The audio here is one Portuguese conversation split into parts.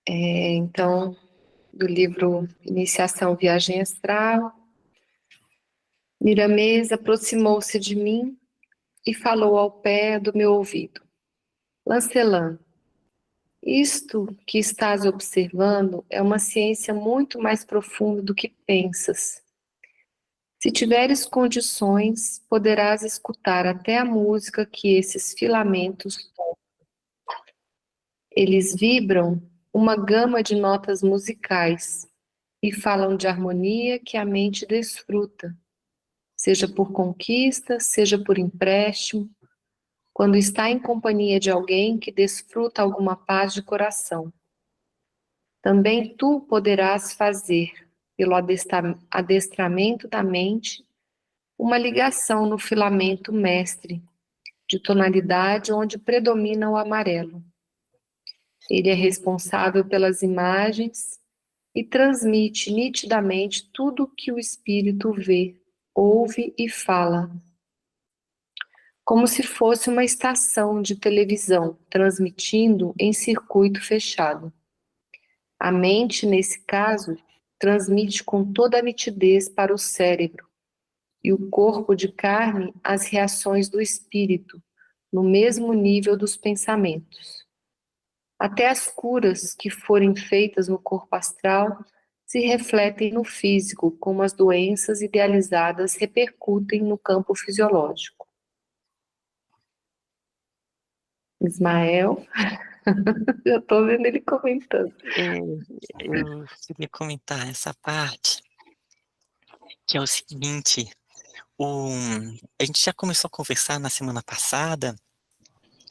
Então, do livro Iniciação Viagem Astral, Miramês aproximou-se de mim e falou ao pé do meu ouvido: Lancelã, isto que estás observando é uma ciência muito mais profunda do que pensas. Se tiveres condições, poderás escutar até a música que esses filamentos tocam. Eles vibram uma gama de notas musicais e falam de harmonia que a mente desfruta, seja por conquista, seja por empréstimo, quando está em companhia de alguém que desfruta alguma paz de coração. Também tu poderás fazer, pelo adestramento da mente, uma ligação no filamento mestre, de tonalidade onde predomina o amarelo. Ele é responsável pelas imagens e transmite nitidamente tudo o que o espírito vê, ouve e fala, como se fosse uma estação de televisão transmitindo em circuito fechado. A mente, nesse caso, transmite com toda a nitidez para o cérebro e o corpo de carne as reações do espírito, no mesmo nível dos pensamentos. Até as curas que forem feitas no corpo astral se refletem no físico, como as doenças idealizadas repercutem no campo fisiológico. Ismael, eu estou vendo ele comentando. Eu queria comentar essa parte, que é o seguinte, a gente já começou a conversar na semana passada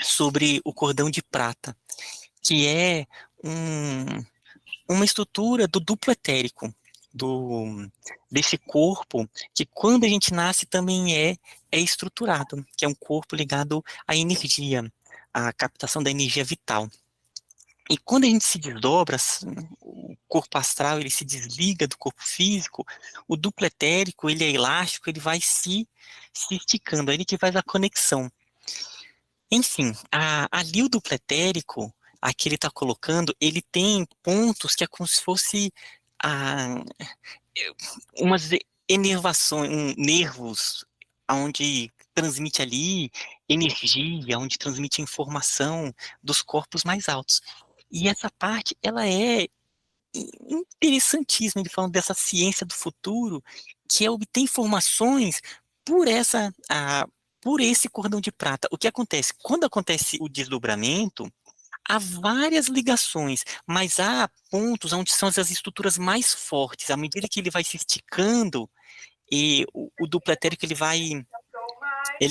sobre o cordão de prata, que é uma estrutura do duplo etérico, desse corpo, que quando a gente nasce também é estruturado, que é um corpo ligado à energia, à captação da energia vital. E quando a gente se desdobra, o corpo astral ele se desliga do corpo físico, o duplo etérico ele é elástico, ele vai se esticando, é ele que faz a conexão. Enfim, ali o duplo etérico, aqui ele está colocando, ele tem pontos que é como se fosse ah, umas enervações, nervos, onde transmite ali energia, onde transmite informação dos corpos mais altos. E essa parte, ela é interessantíssima, ele falando dessa ciência do futuro, que é obter informações por por esse cordão de prata. O que acontece? Quando acontece o desdobramento, há várias ligações, mas há pontos onde são as estruturas mais fortes. À medida que ele vai se esticando, e o duplo etérico ele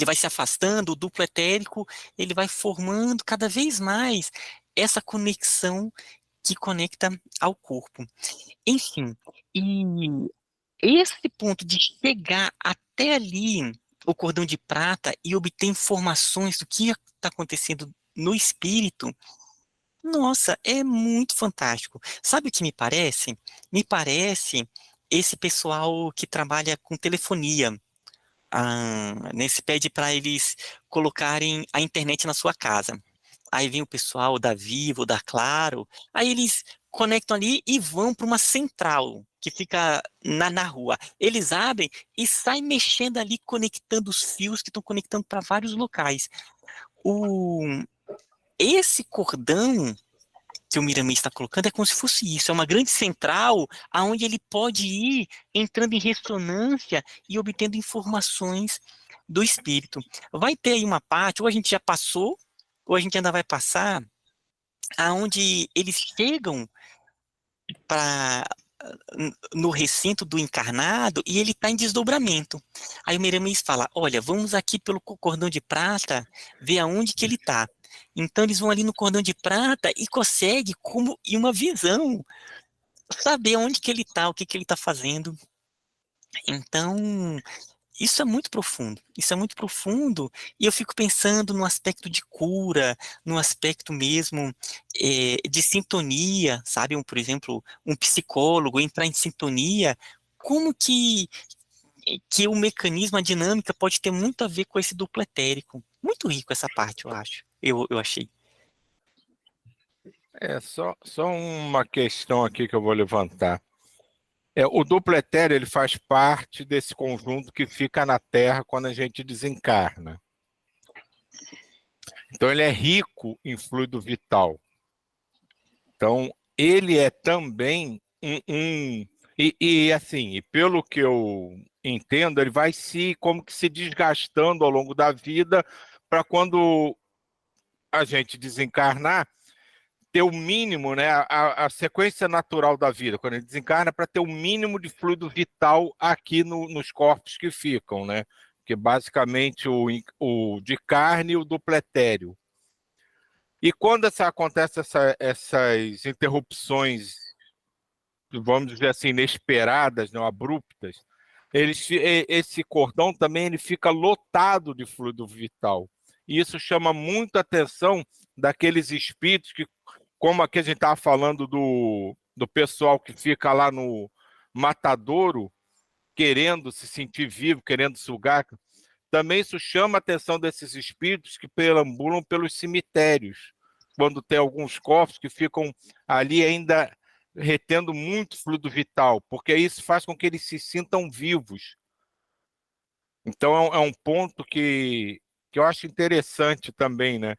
vai se afastando, o duplo etérico ele vai formando cada vez mais essa conexão que conecta ao corpo. Enfim, e esse ponto de chegar até ali, o cordão de prata, e obter informações do que está acontecendo no espírito, nossa, é muito fantástico. Sabe o que me parece? Me parece esse pessoal que trabalha com telefonia. Se pede para eles colocarem a internet na sua casa. Aí vem o pessoal da Vivo, da Claro, aí eles conectam ali e vão para uma central que fica na rua. Eles abrem e saem mexendo ali, conectando os fios que estão conectando para vários locais. O, esse cordão que o Miramês está colocando é como se fosse isso, é uma grande central aonde ele pode ir entrando em ressonância e obtendo informações do espírito. Vai ter aí uma parte, ou a gente já passou, ou a gente ainda vai passar, aonde eles chegam para no recinto do encarnado e ele está em desdobramento. Aí o Miramês fala, olha, vamos aqui pelo cordão de prata ver aonde que ele está. Então eles vão ali no cordão de prata e consegue como em uma visão saber onde que ele está, o que que ele está fazendo. Então isso é muito profundo. Isso é muito profundo e eu fico pensando no aspecto de cura, no aspecto mesmo de sintonia, sabe? Por exemplo, um psicólogo entrar em sintonia, como que o mecanismo, a dinâmica pode ter muito a ver com esse duplo etérico. Muito rico essa parte, eu acho. Eu achei. Só uma questão aqui que eu vou levantar. O duplo etéreo ele faz parte desse conjunto que fica na Terra quando a gente desencarna. Então ele é rico em fluido vital. Então ele é também assim, e pelo que eu entendo, ele vai como que se desgastando ao longo da vida para quando a gente desencarnar ter o mínimo, né, a sequência natural da vida, quando ele desencarna, para ter o mínimo de fluido vital aqui nos corpos que ficam, né? Que basicamente o de carne e o duplo etéreo. E quando acontece essas interrupções, vamos dizer assim, inesperadas, não, abruptas, esse cordão também ele fica lotado de fluido vital. E isso chama muito a atenção daqueles espíritos que, como aqui a gente estava falando do pessoal que fica lá no matadouro, querendo se sentir vivo, querendo sugar, também isso chama a atenção desses espíritos que perambulam pelos cemitérios, quando tem alguns corpos que ficam ali ainda retendo muito fluido vital, porque isso faz com que eles se sintam vivos. Então é um ponto que eu acho interessante também, né?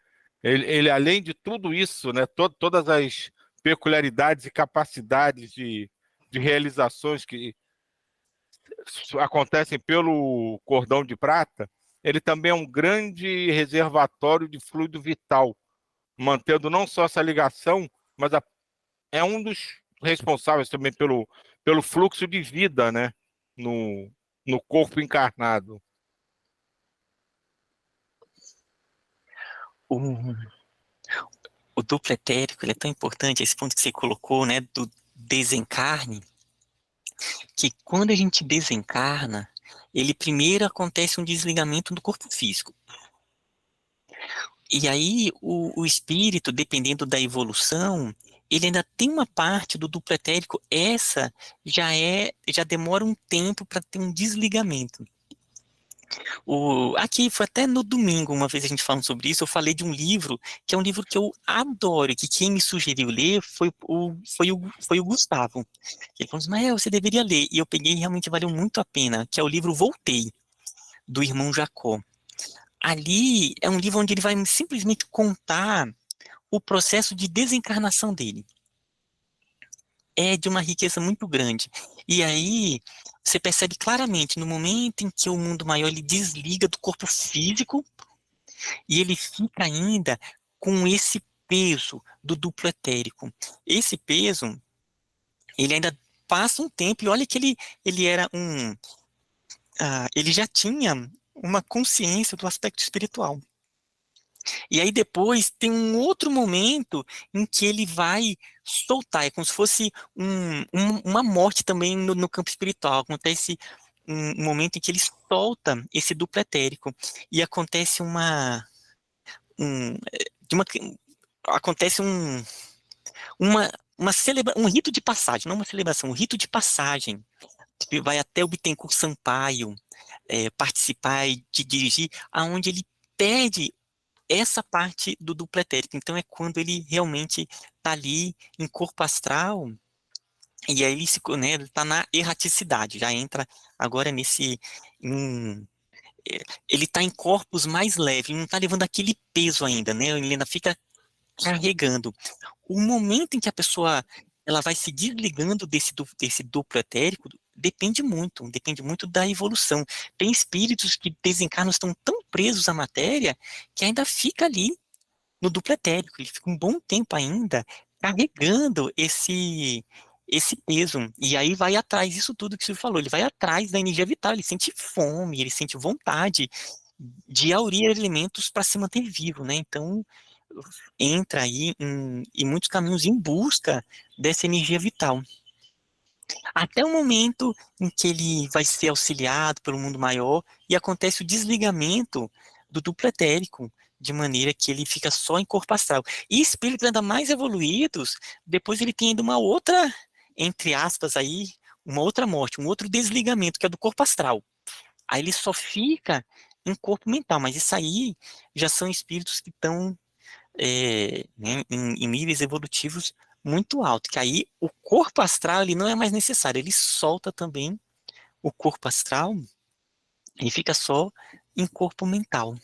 Ele além de tudo isso, né, todas as peculiaridades e capacidades de realizações que acontecem pelo cordão de prata, ele também é um grande reservatório de fluido vital, mantendo não só essa ligação, mas é um dos responsáveis também pelo fluxo de vida, né, no corpo encarnado. O, o duplo etérico, ele é tão importante, esse ponto que você colocou, né, do desencarne, que quando a gente desencarna, ele primeiro acontece um desligamento do corpo físico. E aí o espírito, dependendo da evolução, ele ainda tem uma parte do duplo etérico, essa já demora um tempo para ter um desligamento. Aqui foi até no domingo, uma vez a gente falando sobre isso, eu falei de um livro, que é um livro que eu adoro, que quem me sugeriu ler foi o Gustavo. Ele falou assim, Mael, você deveria ler. E eu peguei e realmente valeu muito a pena, que é o livro Voltei, do irmão Jacó. Ali é um livro onde ele vai simplesmente contar o processo de desencarnação dele. É de uma riqueza muito grande. E aí você percebe claramente no momento em que o mundo maior ele desliga do corpo físico e ele fica ainda com esse peso do duplo etérico. Esse peso, ele ainda passa um tempo e olha que ele era ele já tinha uma consciência do aspecto espiritual. E aí depois tem um outro momento em que ele vai soltar, é como se fosse uma morte também no campo espiritual. Acontece um momento em que ele solta esse duplo etérico e acontece um, de uma, acontece um rito de passagem, não uma celebração, um rito de passagem. Vai até o Bittencourt Sampaio participar e de dirigir, aonde ele pede essa parte do duplo etérico. Então é quando ele realmente está ali em corpo astral e aí né, ele está na erraticidade, já entra agora ele está em corpos mais leves, não está levando aquele peso ainda, né? Ele ainda fica carregando. O momento em que a pessoa ela vai se desligando desse duplo etérico depende muito da evolução. Tem espíritos que desencarnam, estão tão presos à matéria que ainda fica ali no duplo etérico, ele fica um bom tempo ainda carregando esse peso, e aí vai atrás, isso tudo que você falou, ele vai atrás da energia vital, ele sente fome, ele sente vontade de aurir elementos para se manter vivo, né? Então, entra aí em muitos caminhos em busca dessa energia vital. Até o momento em que ele vai ser auxiliado pelo mundo maior e acontece o desligamento do duplo etérico, de maneira que ele fica só em corpo astral. E espíritos ainda mais evoluídos, depois ele tem ainda uma outra, entre aspas aí, uma outra morte, um outro desligamento, que é do corpo astral. Aí ele só fica em corpo mental, mas isso aí já são espíritos que estão né, em níveis evolutivos muito altos, que aí o corpo astral ele não é mais necessário, ele solta também o corpo astral e fica só em corpo mental.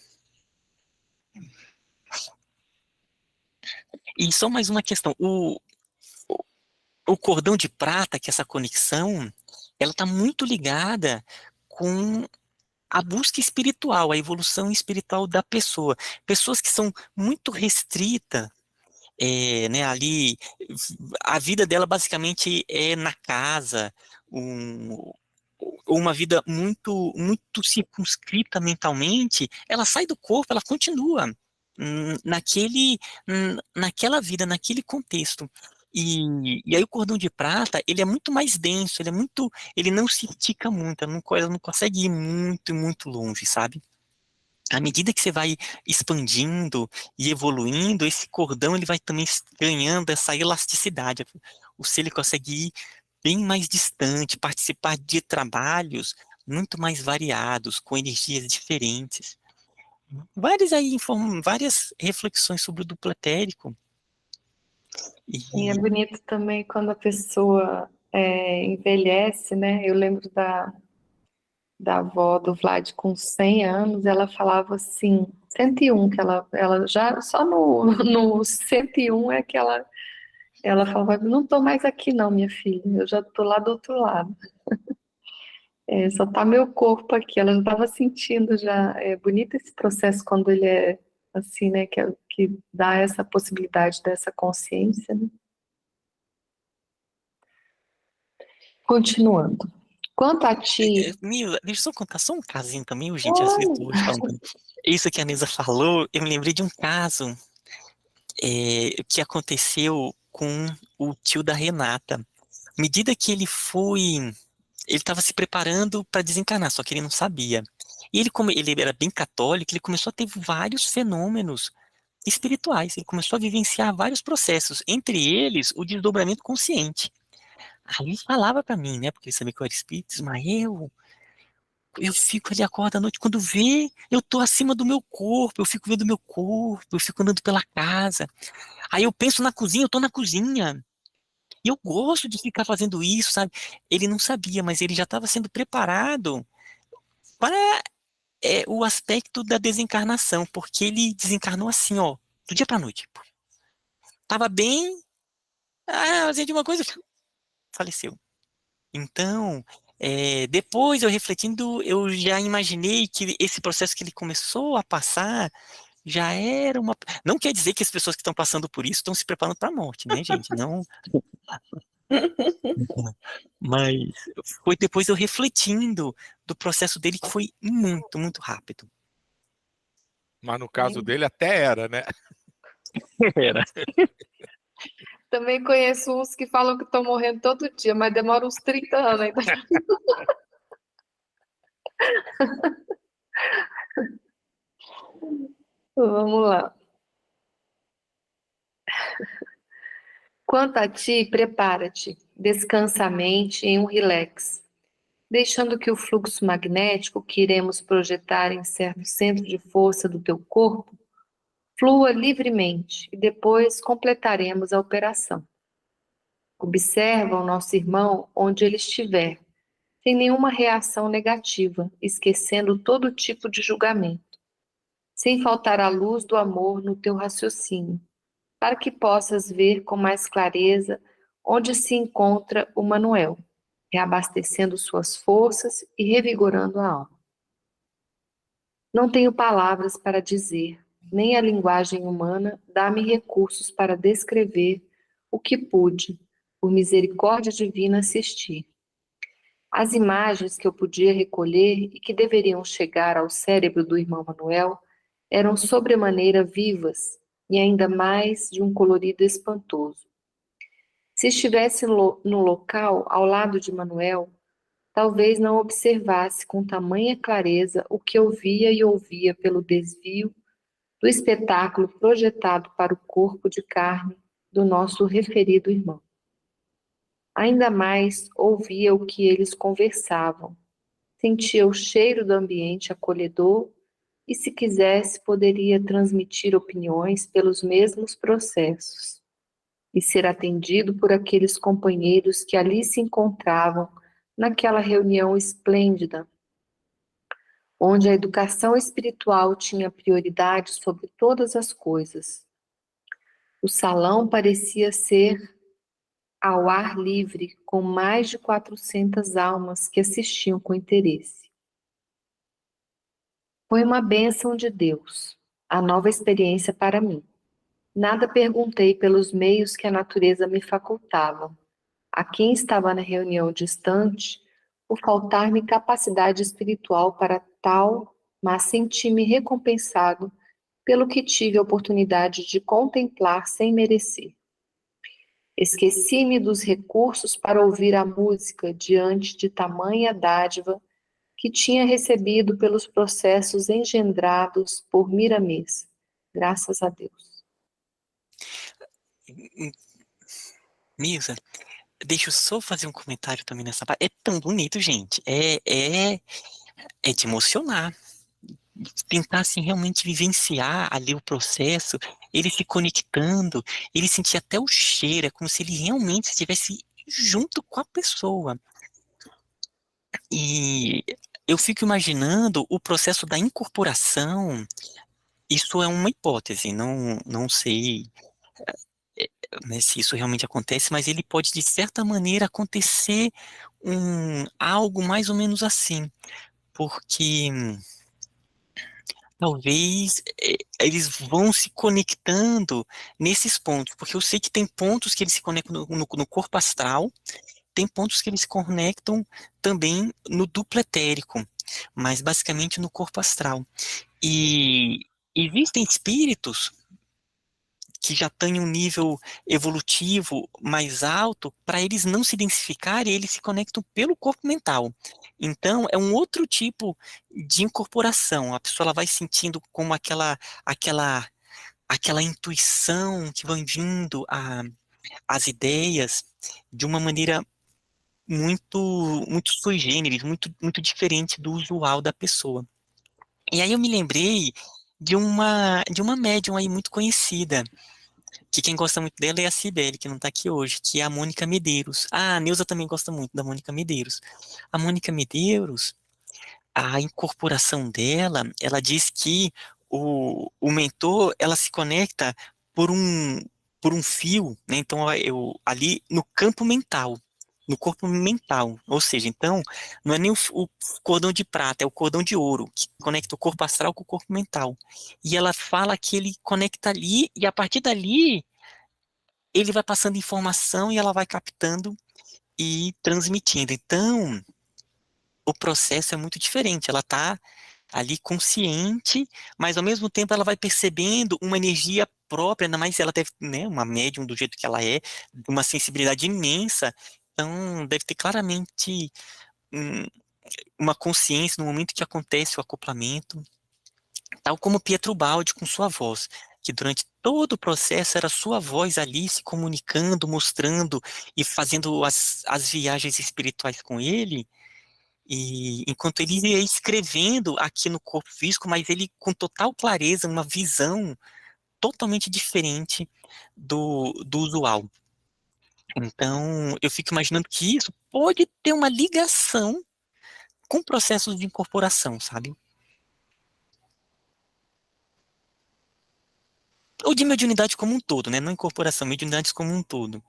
E só mais uma questão, o cordão de prata, que é essa conexão, ela está muito ligada com a busca espiritual, a evolução espiritual da pessoa. Pessoas que são muito restritas, né, ali, a vida dela basicamente é na casa, um- uma vida muito circunscrita mentalmente, ela sai do corpo, ela continua naquela vida, naquele contexto. E aí o cordão de prata, ele é muito mais denso, ele não se estica muito, ela não consegue ir muito longe, sabe? À medida que você vai expandindo e evoluindo, esse cordão ele vai também ganhando essa elasticidade. O ser ele consegue ir bem mais distante, participar de trabalhos muito mais variados, com energias diferentes. Várias reflexões sobre o duplo etérico. E é E bonito também quando a pessoa envelhece, né? Eu lembro da avó do Vlad com 100 anos, ela falava assim, 101, que ela já, só no 101 é que ela falava, não tô mais aqui não, minha filha, eu já tô lá do outro lado. Só tá meu corpo aqui, ela já estava sentindo já, é bonito esse processo quando ele é assim, né, que dá essa possibilidade dessa consciência, né? Continuando. Quanto a ti, Mila, deixa eu só contar só um casinho também, gente, às vezes olha, hoje falando. Isso que a Nisa falou, eu me lembrei de um caso que aconteceu com o tio da Renata. À medida que ele estava se preparando para desencarnar, só que ele não sabia. E ele era bem católico, ele começou a ter vários fenômenos espirituais, ele começou a vivenciar vários processos, entre eles o desdobramento consciente. Aí ele falava para mim, né, porque ele sabia que eu era espírita, mas eu fico ali, acordo à noite, quando vê, eu tô acima do meu corpo, eu fico vendo meu corpo, eu fico andando pela casa. Aí eu penso na cozinha, eu tô na cozinha. E eu gosto de ficar fazendo isso, sabe? Ele não sabia, mas ele já estava sendo preparado para o aspecto da desencarnação, porque ele desencarnou assim, ó, do dia para noite. Tava bem, fazia de uma coisa, faleceu. Então, depois eu refletindo, eu já imaginei que esse processo que ele começou a passar já era uma. Não quer dizer que as pessoas que estão passando por isso estão se preparando para a morte, né, gente? Não. Mas foi depois eu refletindo do processo dele que foi muito rápido. Mas no caso dele até era, né? Era. também conheço uns que falam que estão morrendo todo dia, mas demora uns 30 anos ainda. Vamos lá. Quanto a ti, prepara-te, descansa a mente em um relax, deixando que o fluxo magnético que iremos projetar em certo centro de força do teu corpo flua livremente e depois completaremos a operação. Observa o nosso irmão onde ele estiver, sem nenhuma reação negativa, esquecendo todo tipo de julgamento, sem faltar a luz do amor no teu raciocínio, para que possas ver com mais clareza onde se encontra o Manuel, reabastecendo suas forças e revigorando a alma. Não tenho palavras para dizer, nem a linguagem humana dá-me recursos para descrever o que pude, por misericórdia divina, assistir. As imagens que eu podia recolher e que deveriam chegar ao cérebro do irmão Manuel eram sobremaneira vivas e ainda mais de um colorido espantoso. Se estivesse no local ao lado de Manuel, talvez não observasse com tamanha clareza o que eu via e ouvia pelo desvio do espetáculo projetado para o corpo de carne do nosso referido irmão. Ainda mais ouvia o que eles conversavam, sentia o cheiro do ambiente acolhedor e, se quisesse, poderia transmitir opiniões pelos mesmos processos e ser atendido por aqueles companheiros que ali se encontravam naquela reunião esplêndida, onde a educação espiritual tinha prioridade sobre todas as coisas. O salão parecia ser ao ar livre, com mais de 400 almas que assistiam com interesse. Foi uma bênção de Deus, a nova experiência para mim. Nada perguntei pelos meios que a natureza me facultava. A quem estava na reunião distante, por faltar-me capacidade espiritual para tal, mas senti-me recompensado pelo que tive a oportunidade de contemplar sem merecer. Esqueci-me dos recursos para ouvir a música diante de tamanha dádiva que tinha recebido pelos processos engendrados por Miramês. Graças a Deus. Misa, deixa eu só fazer um comentário também nessa parte. É tão bonito, gente. É de emocionar. Tentar, assim, realmente vivenciar ali o processo, ele se conectando, ele sentir até o cheiro, é como se ele realmente estivesse junto com a pessoa. E eu fico imaginando o processo da incorporação. Isso é uma hipótese, não sei né, se isso realmente acontece, mas ele pode, de certa maneira, acontecer algo mais ou menos assim, porque talvez eles vão se conectando nesses pontos, porque eu sei que tem pontos que eles se conectam no corpo astral, tem pontos que eles se conectam também no duplo etérico, mas basicamente no corpo astral. E existem espíritos que já têm um nível evolutivo mais alto, para eles não se densificarem, eles se conectam pelo corpo mental. Então, é um outro tipo de incorporação. A pessoa ela vai sentindo como aquela intuição que vai vindo as ideias de uma maneira muito sui generis, muito diferente do usual da pessoa. E aí eu me lembrei de uma médium aí muito conhecida, que quem gosta muito dela é a Cibele, que não está aqui hoje, que é a Mônica Medeiros. Ah, a Neuza também gosta muito da Mônica Medeiros. A Mônica Medeiros, a incorporação dela, ela diz que o mentor, ela se conecta por um fio, né? Então, ali no campo mental, no corpo mental. Ou seja, então, não é nem o cordão de prata, é o cordão de ouro, que conecta o corpo astral com o corpo mental. E ela fala que ele conecta ali, e a partir dali, ele vai passando informação e ela vai captando e transmitindo. Então, o processo é muito diferente. Ela está ali consciente, mas ao mesmo tempo ela vai percebendo uma energia própria, ainda mais se ela deve, né, uma médium do jeito que ela é, uma sensibilidade imensa. Então, deve ter claramente hum, uma consciência no momento que acontece o acoplamento, tal como Pietro Baldi com sua voz, que durante todo o processo era sua voz ali se comunicando, mostrando e fazendo as viagens espirituais com ele, e enquanto ele ia escrevendo aqui no corpo físico, mas ele com total clareza, uma visão totalmente diferente do usual. Então, eu fico imaginando que isso pode ter uma ligação com processos de incorporação, sabe? Ou de mediunidade como um todo, né? Não incorporação, mediunidades como um todo.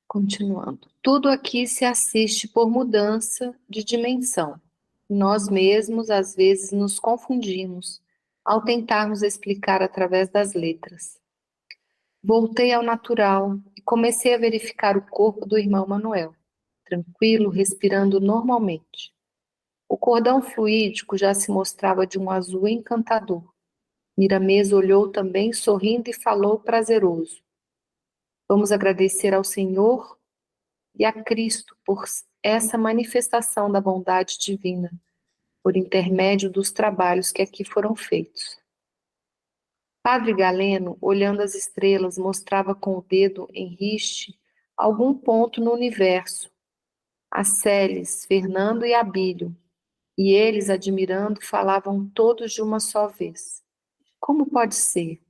Continuando. Tudo aqui se assiste por mudança de dimensão. Nós mesmos, às vezes, nos confundimos ao tentarmos explicar através das letras. Voltei ao natural e comecei a verificar o corpo do irmão Manuel, tranquilo, respirando normalmente. O cordão fluídico já se mostrava de um azul encantador. Miramês olhou também, sorrindo, e falou prazeroso. Vamos agradecer ao Senhor e a Cristo por essa manifestação da bondade divina, por intermédio dos trabalhos que aqui foram feitos. Padre Galeno, olhando as estrelas, mostrava com o dedo em riste algum ponto no universo, a Celes, Fernando e Abílio, E eles, admirando, falavam todos de uma só vez: Como pode ser?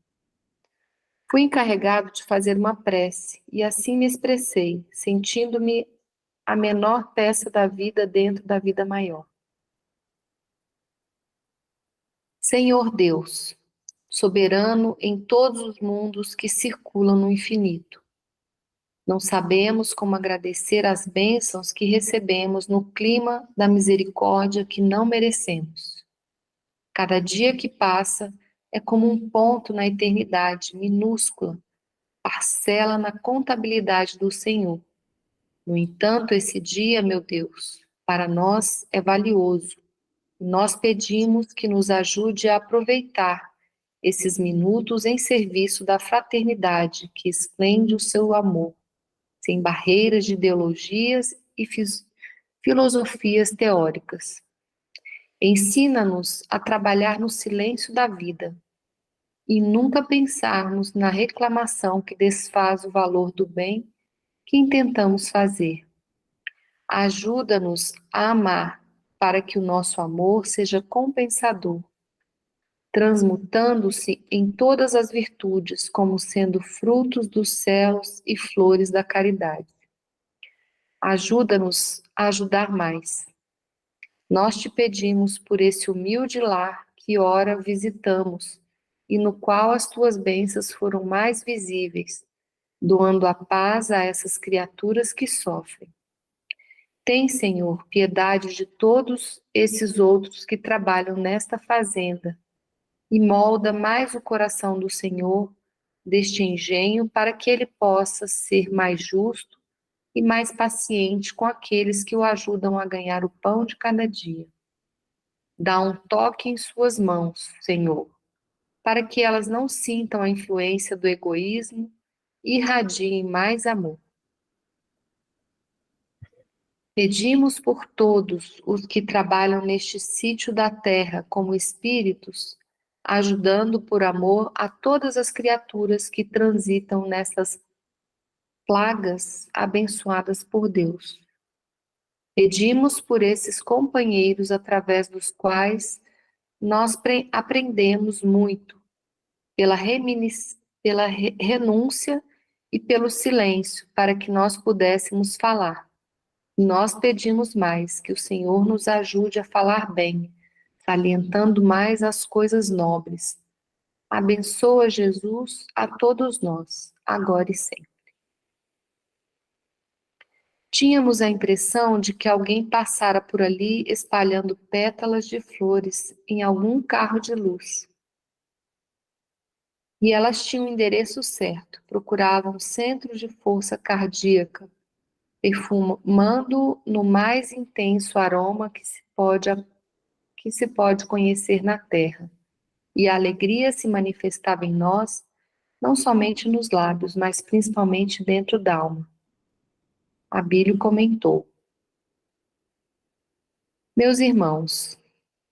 Fui encarregado de fazer uma prece, e assim me expressei, sentindo-me a menor peça da vida dentro da vida maior. Senhor Deus, soberano em todos os mundos que circulam no infinito, não sabemos como agradecer as bênçãos que recebemos no clima da misericórdia que não merecemos. Cada dia que passa é como um ponto na eternidade, minúscula, parcela na contabilidade do Senhor. No entanto, esse dia, meu Deus, para nós é valioso. Nós pedimos que nos ajude a aproveitar esses minutos em serviço da fraternidade que esplende o seu amor, sem barreiras de ideologias e filosofias teóricas. Ensina-nos a trabalhar no silêncio da vida e nunca pensarmos na reclamação que desfaz o valor do bem que intentamos fazer. Ajuda-nos a amar para que o nosso amor seja compensador, transmutando-se em todas as virtudes como sendo frutos dos céus e flores da caridade. Ajuda-nos a ajudar mais. Nós te pedimos por esse humilde lar que ora visitamos e no qual as tuas bênçãos foram mais visíveis, doando a paz a essas criaturas que sofrem. Tem, Senhor, piedade de todos esses outros que trabalham nesta fazenda e molda mais o coração do Senhor deste engenho para que ele possa ser mais justo e mais paciente com aqueles que o ajudam a ganhar o pão de cada dia. Dá um toque em suas mãos, Senhor, para que elas não sintam a influência do egoísmo e irradiem mais amor. Pedimos por todos os que trabalham neste sítio da terra como espíritos, ajudando por amor a todas as criaturas que transitam nessas plagas abençoadas por Deus. Pedimos por esses companheiros através dos quais nós aprendemos muito, pela renúncia e pelo silêncio, para que nós pudéssemos falar. Nós pedimos mais, que o Senhor nos ajude a falar bem, salientando mais as coisas nobres. Abençoa, Jesus, a todos nós, agora e sempre. Tínhamos a impressão de que alguém passara por ali espalhando pétalas de flores em algum carro de luz. E elas tinham o endereço certo, procuravam centros de força cardíaca, perfumando no mais intenso aroma que se pode conhecer na terra. E a alegria se manifestava em nós, não somente nos lábios, mas principalmente dentro da alma. Abílio comentou: Meus irmãos,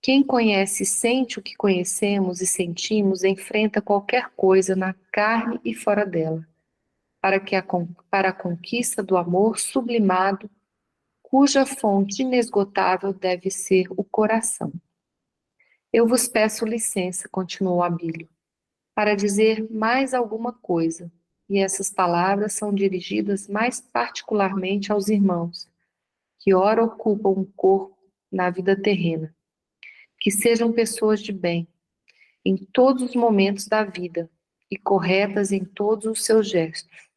quem conhece e sente o que conhecemos e sentimos enfrenta qualquer coisa na carne e fora dela, para a conquista do amor sublimado, cuja fonte inesgotável deve ser o coração. Eu vos peço licença, continuou Abílio, para dizer mais alguma coisa, e essas palavras são dirigidas mais particularmente aos irmãos, que ora ocupam um corpo na vida terrena. Que sejam pessoas de bem, em todos os momentos da vida, e corretas em todos os seus gestos.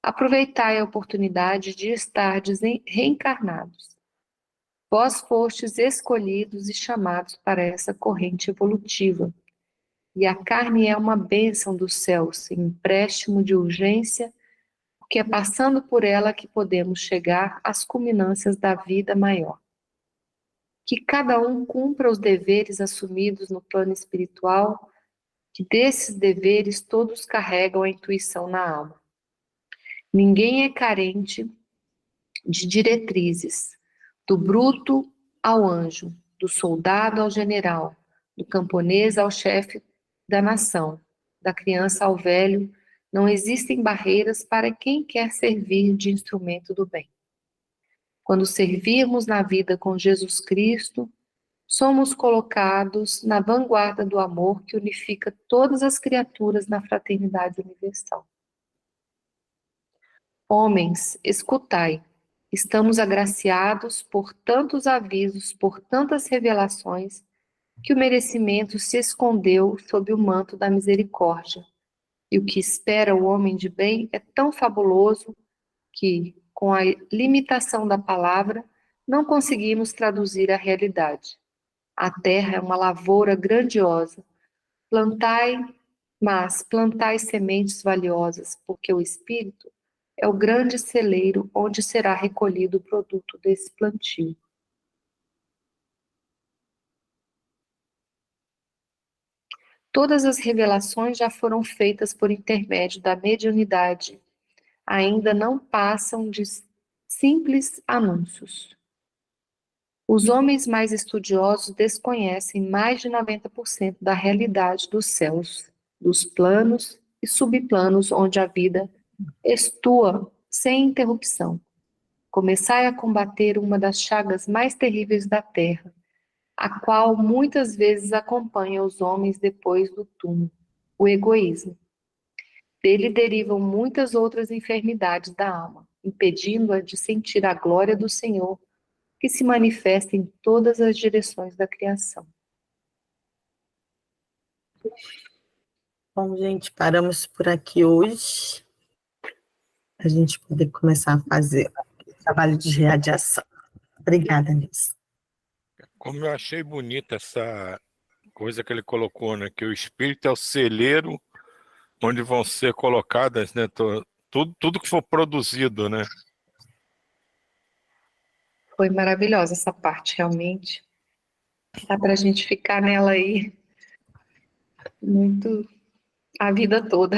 Aproveitai a oportunidade de estardes reencarnados. Vós fostes escolhidos e chamados para essa corrente evolutiva, e a carne é uma bênção do céu, sem empréstimo de urgência, porque é passando por ela que podemos chegar às culminâncias da vida maior. Que cada um cumpra os deveres assumidos no plano espiritual, que desses deveres todos carregam a intuição na alma. Ninguém é carente de diretrizes, do bruto ao anjo, do soldado ao general, do camponês ao chefe da nação, da criança ao velho, não existem barreiras para quem quer servir de instrumento do bem. Quando servirmos na vida com Jesus Cristo, somos colocados na vanguarda do amor que unifica todas as criaturas na fraternidade universal. Homens, escutai, estamos agraciados por tantos avisos, por tantas revelações, que o merecimento se escondeu sob o manto da misericórdia. E o que espera o homem de bem é tão fabuloso que, com a limitação da palavra, não conseguimos traduzir a realidade. A terra é uma lavoura grandiosa. Plantai sementes valiosas, porque o Espírito é o grande celeiro onde será recolhido o produto desse plantio. Todas as revelações já foram feitas por intermédio da mediunidade, ainda não passam de simples anúncios. Os homens mais estudiosos desconhecem mais de 90% da realidade dos céus, dos planos e subplanos onde a vida estua sem interrupção. Começai a combater uma das chagas mais terríveis da terra, a qual muitas vezes acompanha os homens depois do túmulo, o egoísmo. Dele derivam muitas outras enfermidades da alma, impedindo-a de sentir a glória do Senhor, que se manifesta em todas as direções da criação. Bom, gente, paramos por aqui hoje. A gente poder começar a fazer o trabalho de radiação. Obrigada, Nilson. Como eu achei bonita essa coisa que ele colocou, né? Que o espírito é o celeiro onde vão ser colocadas, né? Tudo que for produzido, né? Foi maravilhosa essa parte, realmente. Dá para a gente ficar nela aí muito a vida toda.